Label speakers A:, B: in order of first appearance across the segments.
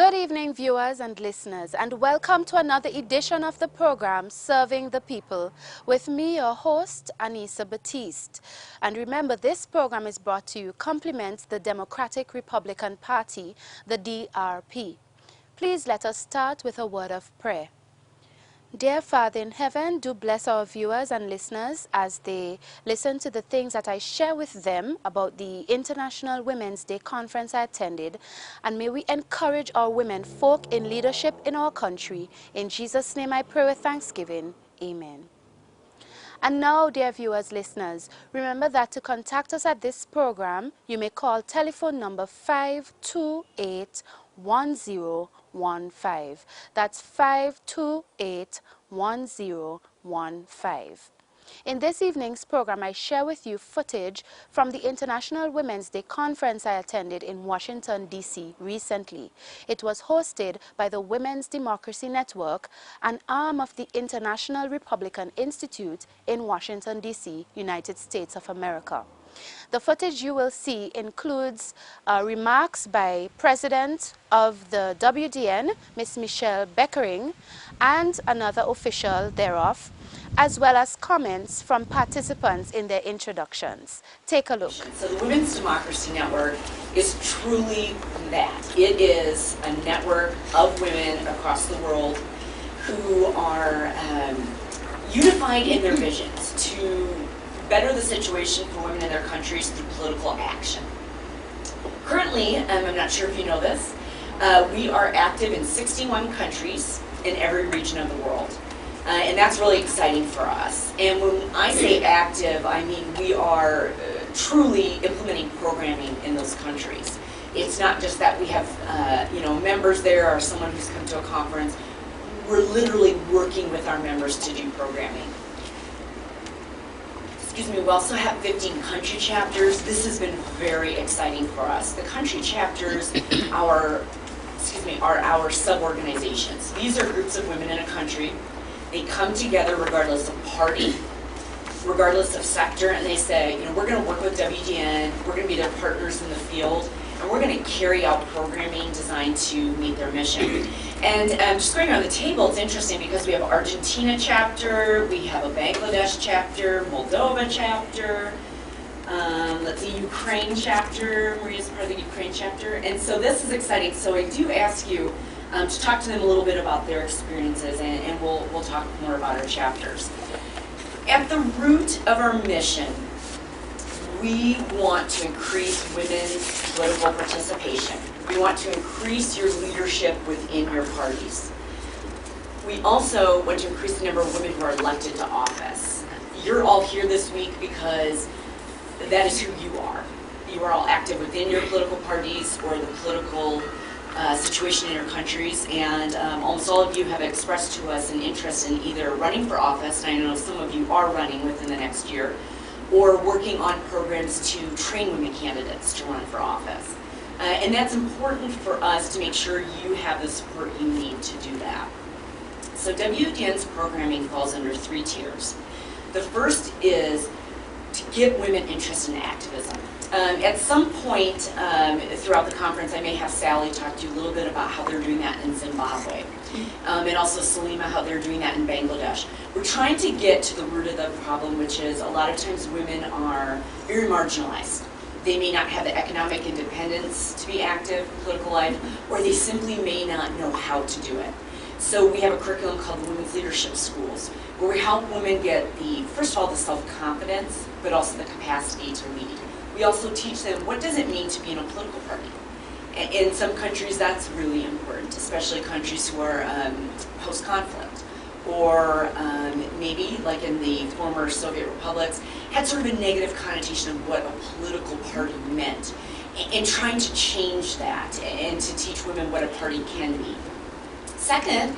A: Good evening, viewers and listeners, and welcome to another edition of the program Serving the People with me, your host, Anissa Batiste. And remember, this program is brought to you compliments the Democratic Republican Party, the DRP. Please let us start with a word of prayer. Dear Father in heaven, do bless our viewers and listeners as they listen to the things that I share with them about the International Women's Day conference I attended, and may we encourage our women folk in leadership in our country. In Jesus' name I pray with thanksgiving. Amen. And now, dear viewers, listeners, remember that to contact us at this program, you may call telephone number 528-1015. That's 528-1015. In this evening's program, I share with you footage from the International Women's Day conference I attended in Washington, D.C. recently. It was hosted by the Women's Democracy Network, an arm of the International Republican Institute in Washington, D.C., United States of America. The footage you will see includes remarks by President of the WDN, Ms. Michelle Beckering, and another official thereof, as well as comments from participants in their introductions. Take a look.
B: So the Women's Democracy Network is truly that. It is a network of women across the world who are unified in their visions to better the situation for women in their countries through political action. Currently, I'm not sure if you know this, we are active in 61 countries in every region of the world. And that's really exciting for us. And when I say active, I mean we are truly implementing programming in those countries. It's not just that we have members there or someone who's come to a conference. We're literally working with our members to do programming. Excuse me, we also have 15 country chapters. This has been very exciting for us. The country chapters are our sub-organizations. These are groups of women in a country. They come together regardless of party, regardless of sector, and they say, we're going to work with WDN, we're going to be their partners in the field, and we're going to carry out programming designed to meet their mission. And just going around the table, it's interesting because we have an Argentina chapter, we have a Bangladesh chapter, Moldova chapter, let's see, Ukraine chapter. Maria's part of the Ukraine chapter. And so this is exciting. So I do ask you to talk to them a little bit about their experiences, and we'll talk more about our chapters. At the root of our mission, we want to increase women's political participation. We want to increase your leadership within your parties. We also want to increase the number of women who are elected to office. You're all here this week because that is who you are. You are all active within your political parties or the political situation in your countries, and almost all of you have expressed to us an interest in either running for office, and I know some of you are running within the next year, or working on programs to train women candidates to run for office. And that's important for us to make sure you have the support you need to do that. So WDN's programming falls under 3 tiers. The first is to get women interested in activism. At some point throughout the conference, I may have Sally talk to you a little bit about how they're doing that in Zimbabwe, and also Salima, how they're doing that in Bangladesh. We're trying to get to the root of the problem, which is a lot of times women are very marginalized. They may not have the economic independence to be active in political life, or they simply may not know how to do it. So we have a curriculum called the Women's Leadership Schools, where we help women get first of all, the self-confidence, but also the capacity to lead. We also teach them what does it mean to be in a political party. In some countries, that's really important, especially countries who are post-conflict, or maybe, like in the former Soviet republics, had sort of a negative connotation of what a political party meant, and trying to change that and to teach women what a party can be. Second,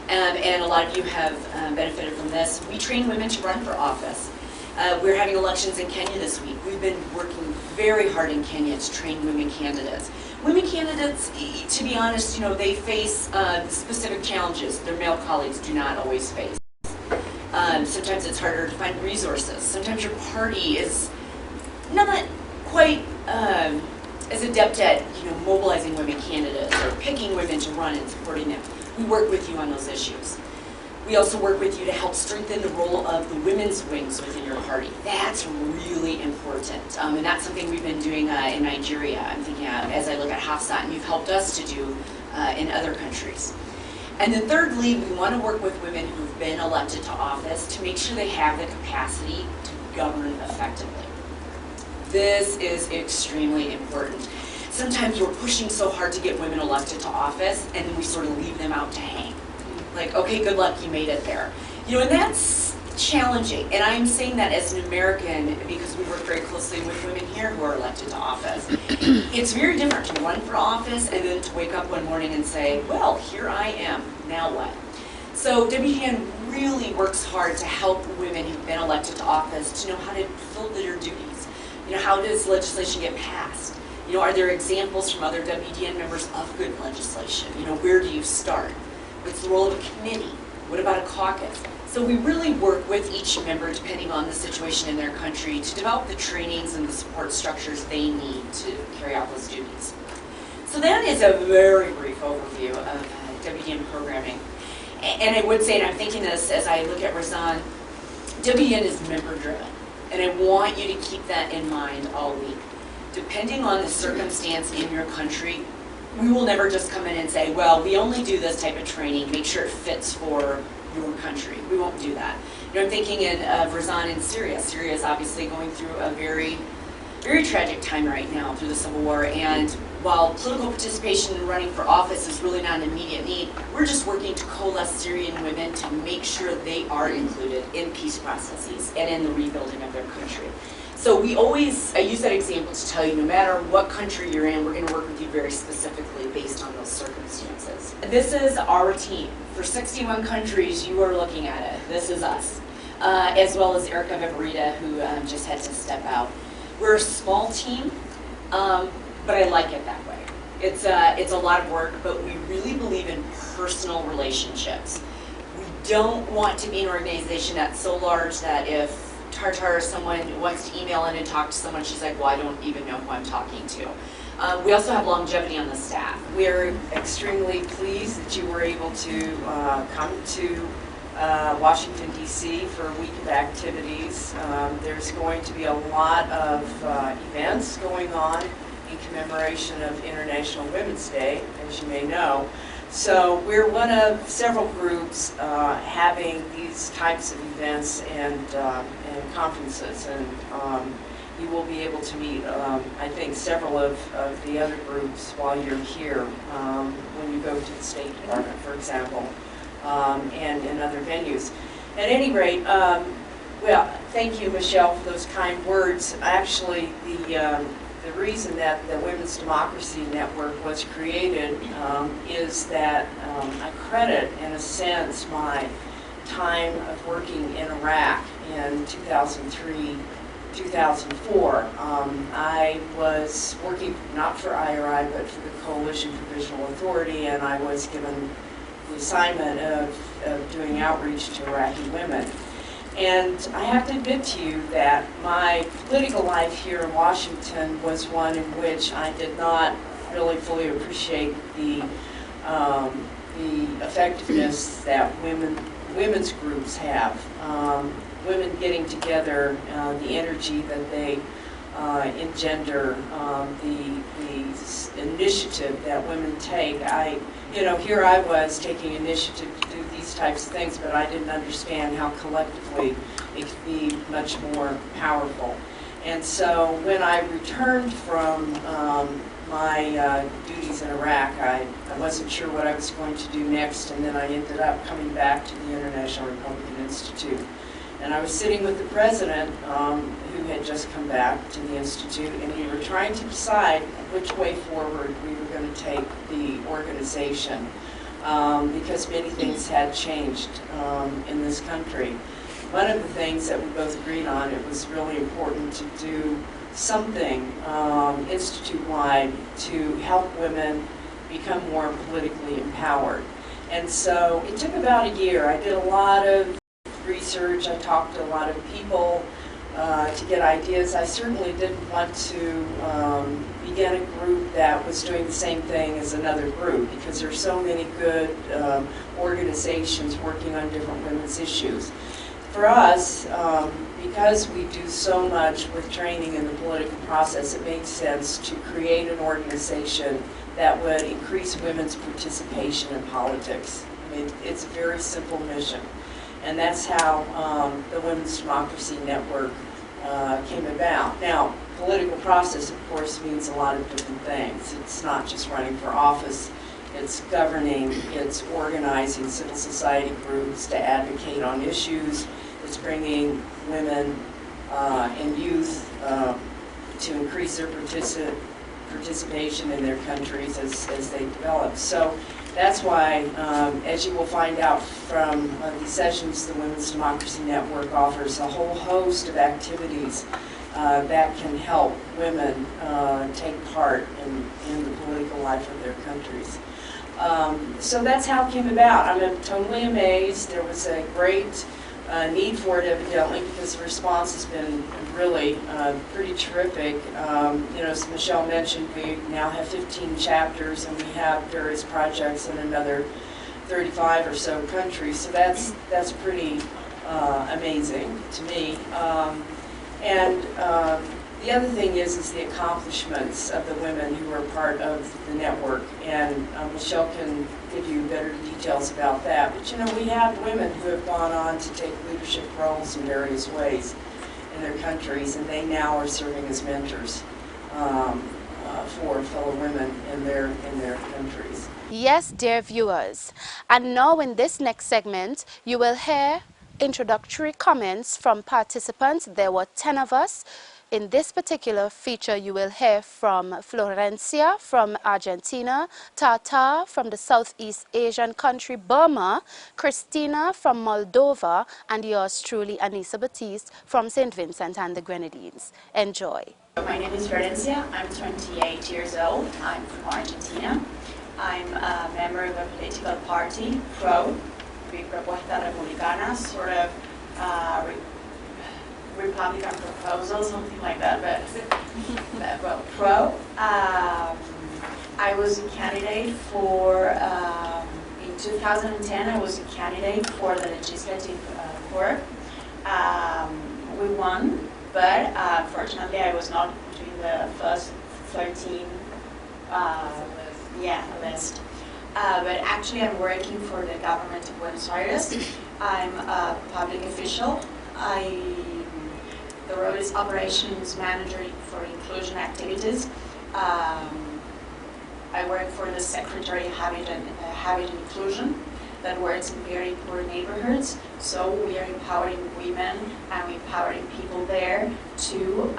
B: and a lot of you have benefited from this, we train women to run for office. We're having elections in Kenya this week. We've been working very hard in Kenya to train women candidates. Women candidates, to be honest, they face specific challenges their male colleagues do not always face. Sometimes it's harder to find resources. Sometimes your party is not quite as adept at mobilizing women candidates or picking women to run and supporting them. We work with you on those issues. We also work with you to help strengthen the role of the women's wings within your party. That's really important, and that's something we've been doing in Nigeria. I'm thinking as I look at Hafsa, and you've helped us to do in other countries. And then thirdly, we want to work with women who've been elected to office to make sure they have the capacity to govern effectively. This is extremely important. Sometimes we're pushing so hard to get women elected to office, and then we sort of leave them out to hang. Like, okay, good luck, you made it there. And that's challenging. And I'm saying that as an American because we work very closely with women here who are elected to office. It's very different to run for office and then to wake up one morning and say, well, here I am, now what? So WDN really works hard to help women who've been elected to office to know how to fulfill their duties. How does legislation get passed? Are there examples from other WDN members of good legislation? Where do you start? What's the role of a committee? What about a caucus? So we really work with each member depending on the situation in their country to develop the trainings and the support structures they need to carry out those duties. So that is a very brief overview of WDN programming. And I would say, and I'm thinking this as I look at Razan, WDN is member driven. And I want you to keep that in mind all week. Depending on the circumstance in your country, we will never just come in and say, well, we only do this type of training, make sure it fits for your country. We won't do that. I'm thinking of Razan in Syria. Syria is obviously going through a very, very tragic time right now through the civil war. And while political participation in running for office is really not an immediate need, we're just working to coalesce Syrian women to make sure they are included in peace processes and in the rebuilding of their country. So I use that example to tell you, no matter what country you're in, we're going to work with you very specifically based on those circumstances. This is our team. For 61 countries, you are looking at it. This is us, as well as Erica Vivarita, who just had to step out. We're a small team, but I like it that way. It's a lot of work, but we really believe in personal relationships. We don't want to be an organization that's so large that if Tartar, someone wants to email in and talk to someone, she's like, well, I don't even know who I'm talking to. We also have longevity on the staff.
C: We're extremely pleased that you were able to come to Washington, D.C. for a week of activities. There's going to be a lot of events going on in commemoration of International Women's Day, as you may know. So we're one of several groups having these types of events and conferences, and you will be able to meet, I think, several of the other groups while you're here when you go to the State Department, for example, and in other venues. At any rate, well, thank you, Michelle, for those kind words. Actually, the reason that the Women's Democracy Network was created is that I credit, in a sense, my time of working in Iraq in 2003, 2004. I was working not for IRI, but for the Coalition Provisional Authority, and I was given the assignment of doing outreach to Iraqi women. And I have to admit to you that my political life here in Washington was one in which I did not really fully appreciate the effectiveness that women's groups have. Women getting together, the energy that they engender, the initiative that women take. Here I was taking initiative to do these types of things, but I didn't understand how collectively it could be much more powerful. And so when I returned from my duties in Iraq, I wasn't sure what I was going to do next, and then I ended up coming back to the International Republican Institute. And I was sitting with the president, who had just come back to the Institute, and we were trying to decide which way forward we were going to take the organization, because many things had changed in this country. One of the things that we both agreed on, it was really important to do something institute-wide to help women become more politically empowered. And so it took about a year. I did a lot of research, I talked to a lot of people, to get ideas. I certainly didn't want to begin a group that was doing the same thing as another group, because there's so many good organizations working on different women's issues. For us, because we do so much with training in the political process, it made sense to create an organization that would increase women's participation in politics. I mean, it's a very simple mission. And that's how the Women's Democracy Network came about. Now, political process, of course, means a lot of different things. It's not just running for office. It's governing, it's organizing civil society groups to advocate on issues. It's bringing women and youth to increase their participation in their countries as they develop. So that's why, as you will find out from these sessions, the Women's Democracy Network offers a whole host of activities that can help women take part in the political life of their countries. So that's how it came about. I'm totally amazed. There was a great need for it, evidently, because the response has been really pretty terrific. You know, as Michelle mentioned, we now have 15 chapters, and we have various projects in another 35 or so countries. So that's pretty amazing to me. And the other thing is the accomplishments of the women who are part of the network, and Michelle can give you better details about that. But you know, we have women who have gone on to take leadership roles in various ways in their countries, and they now are serving as mentors for fellow women in their countries.
A: Yes, dear viewers. And now in this next segment, you will hear introductory comments from participants. There were 10 of us. In this particular feature, you will hear from Florencia from Argentina, Tata from the Southeast Asian country Burma, Christina from Moldova, and yours truly, Anissa Batiste from St. Vincent and the Grenadines. Enjoy.
D: My name is Florencia. I'm 28 years old. I'm from Argentina. I'm a member of a political party, PRO, Propuesta Republicana, sort of Republican proposal, something like that, but well, PRO. I was a candidate for, in 2010, I was a candidate for the legislative court. We won, but unfortunately I was not between the first 13 list. But actually I'm working for the government of Buenos Aires. I'm a public official. The role is operations manager for inclusion activities. I work for the Secretary of Habit Inclusion that works in very poor neighborhoods. So we are empowering women and empowering people there to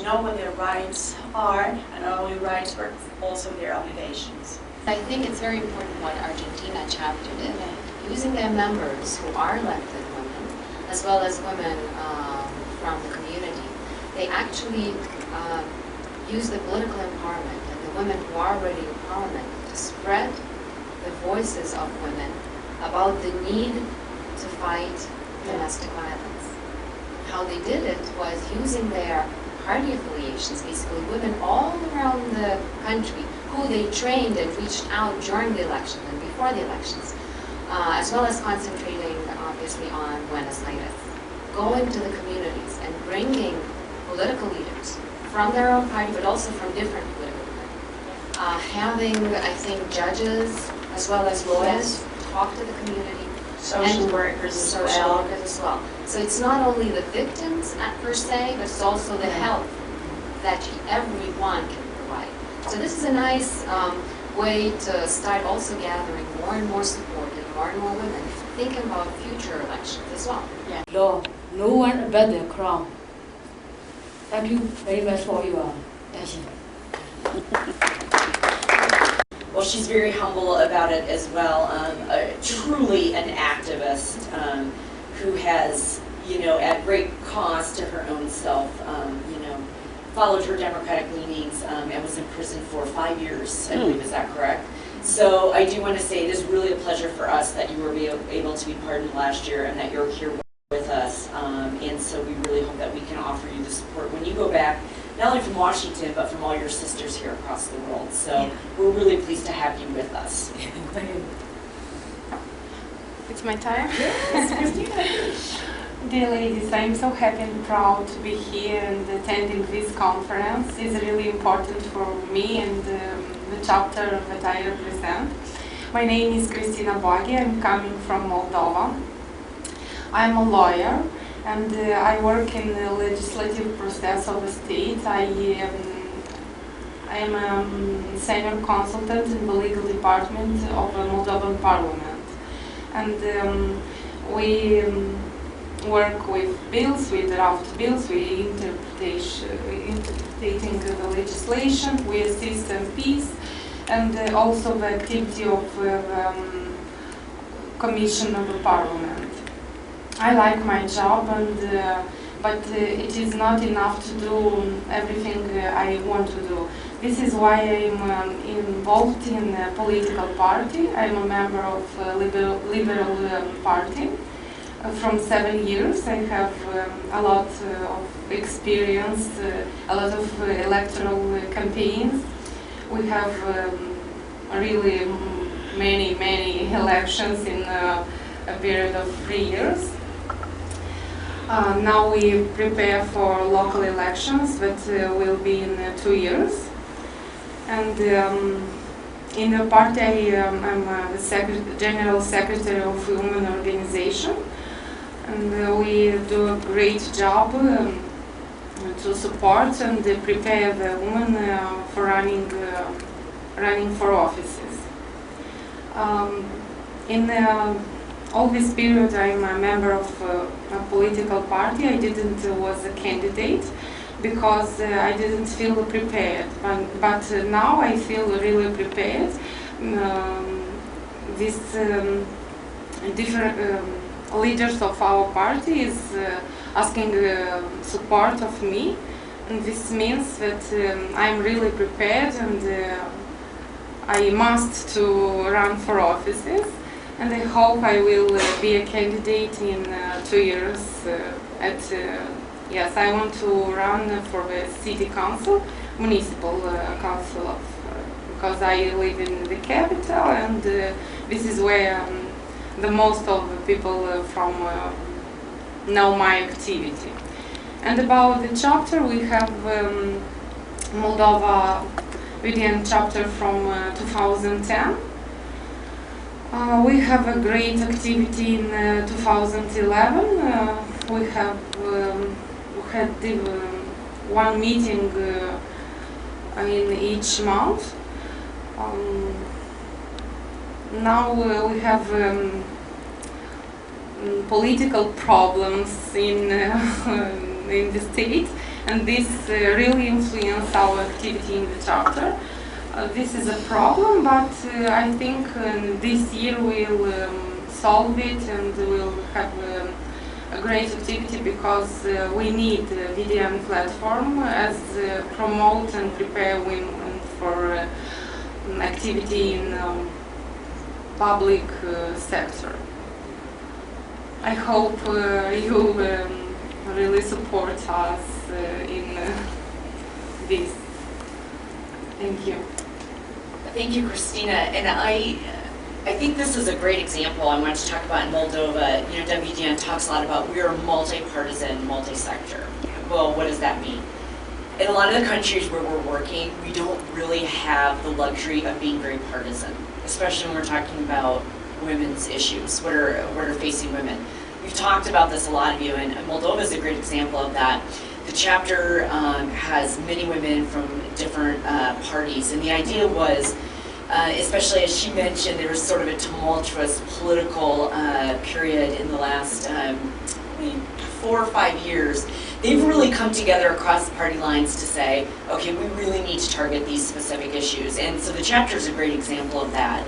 D: know what their rights are, and not only rights but also their obligations.
E: I think it's very important what Argentina chapter did, using their members who are elected women, as well as women from the community. They actually use the political empowerment and the women who are already in parliament to spread the voices of women about the need to fight domestic violence. How they did it was using their party affiliations, basically women all around the country who they trained and reached out during the election and before the elections, as well as concentrating obviously on Buenos Aires, going to the communities and bringing political leaders from their own party, but also from different political parties. Having, I think, judges as well as lawyers talk to the community.
D: Social workers
E: as well. So it's not only the victims per se, but it's also the help that everyone can provide. So this is a nice way to start also gathering more and more support and more women thinking about future elections as well.
D: Yeah.
F: Lord, no one above the crown. Thank you very much for your attention.
B: Well, she's very humble about it as well. Truly an activist who has, you know, at great cost to her own self, you know, followed her Democratic leanings and was in prison for 5 years, I believe. Is that correct? So I do want to say it is really a pleasure for us that you were able to be pardoned last year and that you're here with with us, and so we really hope that we can offer you the support when you go back, not only from Washington, but from all your sisters here across the world. So we're really pleased to have you with us.
G: It's my time? Dear ladies, I'm so happy and proud to be here and attending this conference. It's really important for me and the chapter that I represent. My name is Kristina Bogi. I'm coming from Moldova. I'm a lawyer and I work in the legislative process of the state. I am a senior consultant in the legal department of the Moldovan Parliament. And we work with bills, we draft bills, we interpreting the legislation, we assist MPs, and also the activity of the Commission of the Parliament. I like my job, but it is not enough to do everything I want to do. This is why I'm involved in a political party. I'm a member of a liberal party. From 7 years, I have a lot of experience, a lot of electoral campaigns. We have really many elections in a period of 3 years. Now we prepare for local elections that will be in 2 years. And in the party, I'm the General Secretary of the Women Organization. And we do a great job to support and prepare the women for running for offices. In all this period, I'm a member of a political party. I didn't was a candidate because I didn't feel prepared. But now I feel really prepared. This different leaders of our party is asking support of me, and this means that I'm really prepared and I must to run for offices, and I hope I will be a candidate in 2 years. Yes, I want to run for the city council, municipal council, because I live in the capital, and this is where the most of the people from know my activity. And about the chapter, we have Moldova WDN chapter from 2010. We have a great activity in 2011. We had one meeting in each month. Now we have political problems in the state, and this really influences our activity in the chapter. This is a problem, but I think this year we'll solve it and we'll have a great activity because we need a WDN platform as promote and prepare women for activity in public sector. I hope you really support us in this. Thank you.
B: Thank you, Christina. And I think this is a great example I wanted to talk about in Moldova. You know, WDN talks a lot about we are multi-partisan, multi-sector. Well, what does that mean? In a lot of the countries where we're working, we don't really have the luxury of being very partisan, especially when we're talking about women's issues, what are facing women. We've talked about this, a lot of you, and Moldova is a great example of that. The chapter has many women from different parties, and the idea was, especially as she mentioned, there was sort of a tumultuous political period in the last 4 or 5 years. They've really come together across the party lines to say, okay, we really need to target these specific issues. And so the chapter is a great example of that.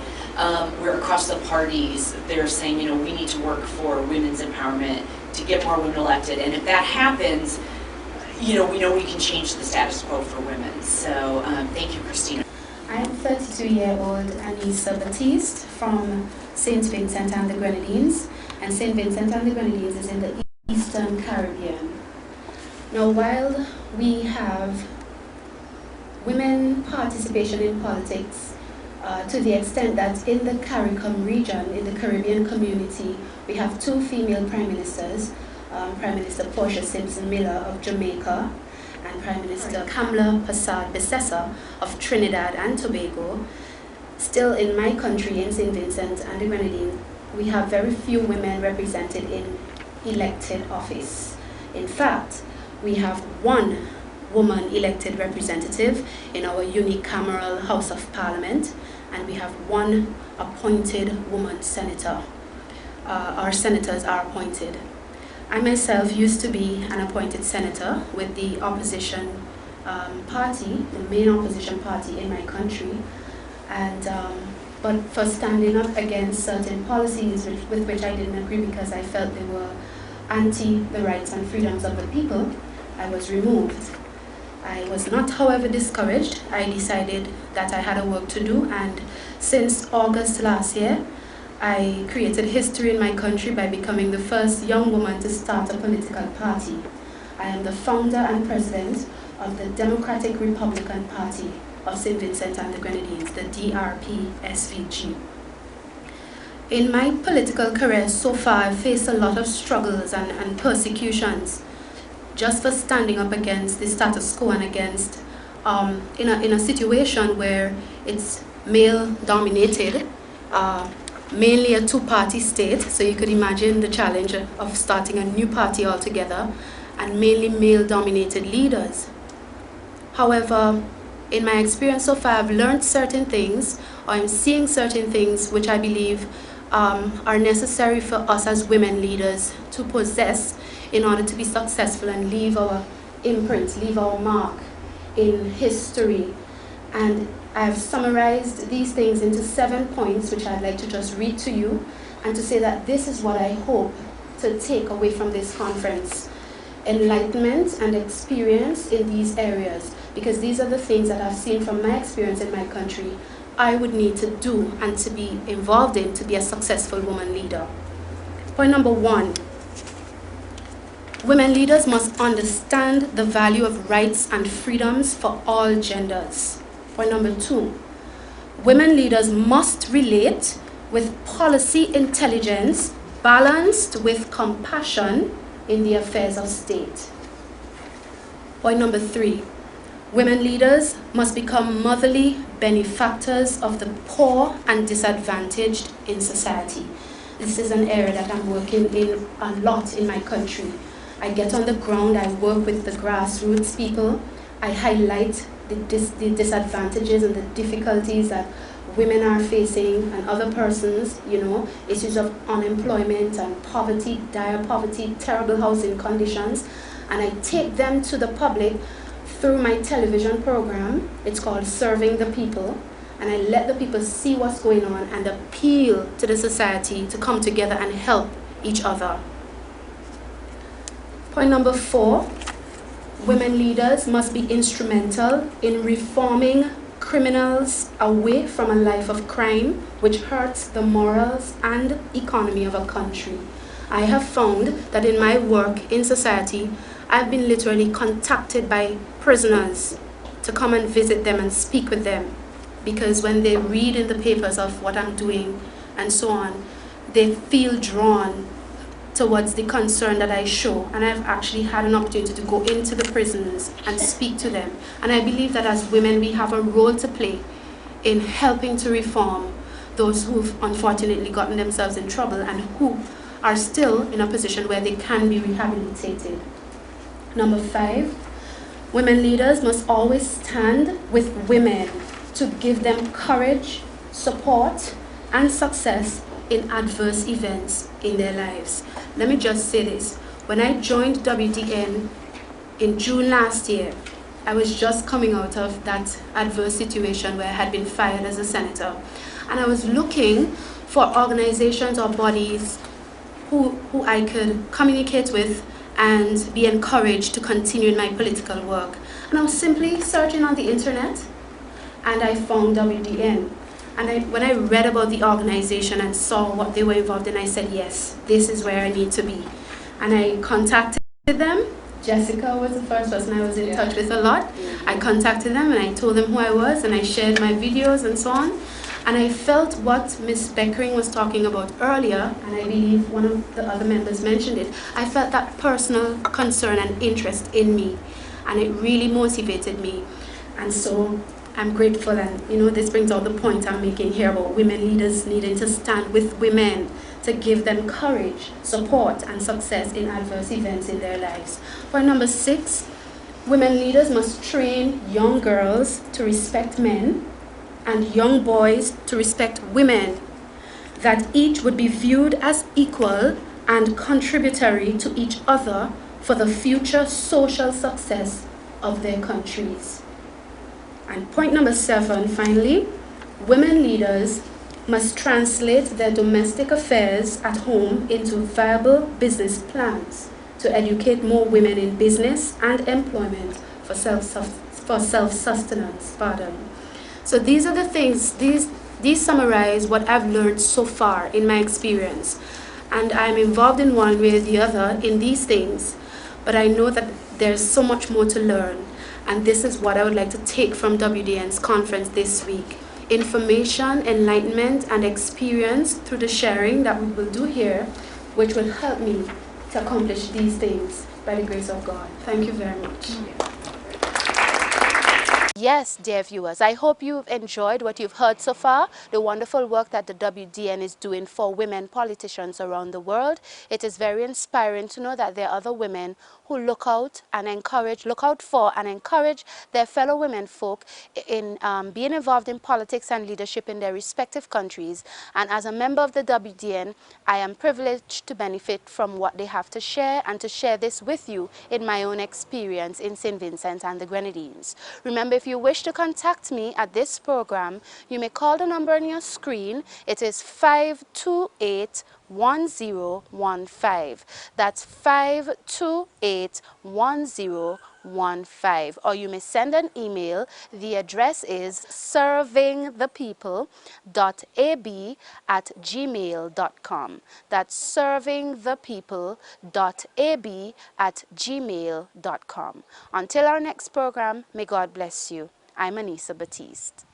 B: Where across the parties, they're saying, you know, we need to work for women's empowerment to get more women elected. And if that happens, you know we can change the status quo for women. So thank you, Christina.
A: I'm 32-year-old Anissa Batiste from St. Vincent and the Grenadines. And St. Vincent and the Grenadines is in the Eastern Caribbean. Now, while we have women participation in politics to the extent that in the CARICOM region, in the Caribbean community, we have 2 female prime ministers, Prime Minister Portia Simpson Miller of Jamaica and Prime Minister Kamla Persad Bissessa of Trinidad and Tobago. Still in my country, in St. Vincent and the Grenadines, we have very few women represented in elected office. In fact, we have 1 woman elected representative in our unicameral House of Parliament, and we have 1 appointed woman senator. Our senators are appointed. I myself used to be an appointed senator with the opposition party, the main opposition party in my country, and but for standing up against certain policies with which I didn't agree because I felt they were anti the rights and freedoms of the people, I was removed. I was not, however, discouraged. I decided that I had a work to do, and since August last year, I created history in my country by becoming the first young woman to start a political party. I am the founder and president of the Democratic Republican Party of St. Vincent and the Grenadines, the DRP-SVG. In my political career so far, I've faced a lot of struggles and persecutions just for standing up against the status quo and against, in a situation where it's male-dominated, mainly a 2-party state, so you could imagine the challenge of starting a new party altogether, and mainly male-dominated leaders. However, in my experience so far, I've learned certain things, or I'm seeing certain things which I believe are necessary for us as women leaders to possess in order to be successful and leave our imprint, leave our mark in history. And I've summarized these things into 7 points, which I'd like to just read to you, and to say that this is what I hope to take away from this conference. Enlightenment and experience in these areas, because these are the things that I've seen from my experience in my country I would need to do and to be involved in to be a successful woman leader. Point number 1. Women leaders must understand the value of rights and freedoms for all genders. Point number 2. Women leaders must relate with policy intelligence balanced with compassion in the affairs of state. Point number 3. Women leaders must become motherly benefactors of the poor and disadvantaged in society. This is an area that I'm working in a lot in my country. I get on the ground, I work with the grassroots people, I highlight the disadvantages and the difficulties that women are facing and other persons, issues of unemployment and poverty, dire poverty, terrible housing conditions, and I take them to the public through my television program. It's called Serving the People, and I let the people see what's going on and appeal to the society to come together and help each other. Point number 4, women leaders must be instrumental in reforming criminals away from a life of crime, which hurts the morals and economy of a country. I have found that in my work in society, I've been literally contacted by prisoners to come and visit them and speak with them, because when they read in the papers of what I'm doing and so on, they feel drawn towards the concern that I show, and I've actually had an opportunity to go into the prisons and speak to them. And I believe that as women, we have a role to play in helping to reform those who've unfortunately gotten themselves in trouble and who are still in a position where they can be rehabilitated. Number 5, women leaders must always stand with women to give them courage, support, and success in adverse events in their lives. Let me just say this. When I joined WDN in June last year, I was just coming out of that adverse situation where I had been fired as a senator. And I was looking for organizations or bodies who I could communicate with and be encouraged to continue in my political work. And I was simply searching on the internet, and I found WDN. And when I read about the organization and saw what they were involved in, I said, yes, this is where I need to be. and I contacted them. Jessica was the first person I was in touch with a lot. I contacted them and I told them who I was, and I shared my videos and so on. And I felt what Ms. Beckering was talking about earlier, and I believe one of the other members mentioned it. I felt that personal concern and interest in me, and it really motivated me. And so I'm grateful, and this brings out the point I'm making here about women leaders needing to stand with women to give them courage, support, and success in adverse events in their lives. Point number 6, women leaders must train young girls to respect men and young boys to respect women, that each would be viewed as equal and contributory to each other for the future social success of their countries. And point number 7, finally, women leaders must translate their domestic affairs at home into viable business plans to educate more women in business and employment for self-sustenance. So these are the things, these summarize what I've learned so far in my experience. And I'm involved in one way or the other in these things, but I know that there's so much more to learn. And this is what I would like to take from WDN's conference this week. Information, enlightenment, and experience through the sharing that we will do here, which will help me to accomplish these things by the grace of God. Thank you very much. Yes, dear viewers, I hope you've enjoyed what you've heard so far, the wonderful work that the WDN is doing for women politicians around the world. It is very inspiring to know that there are other women who look out for and encourage their fellow women folk in being involved in politics and leadership in their respective countries. And as a member of the WDN, I am privileged to benefit from what they have to share and to share this with you in my own experience in St. Vincent and the Grenadines. Remember, if you wish to contact me at this program, you may call the number on your screen. It is 528-1015. That's 528-1015. Or you may send an email. The address is servingthepeople.ab@gmail.com. That's servingthepeople.ab@gmail.com. Until our next program, may God bless you. I'm Anissa Batiste.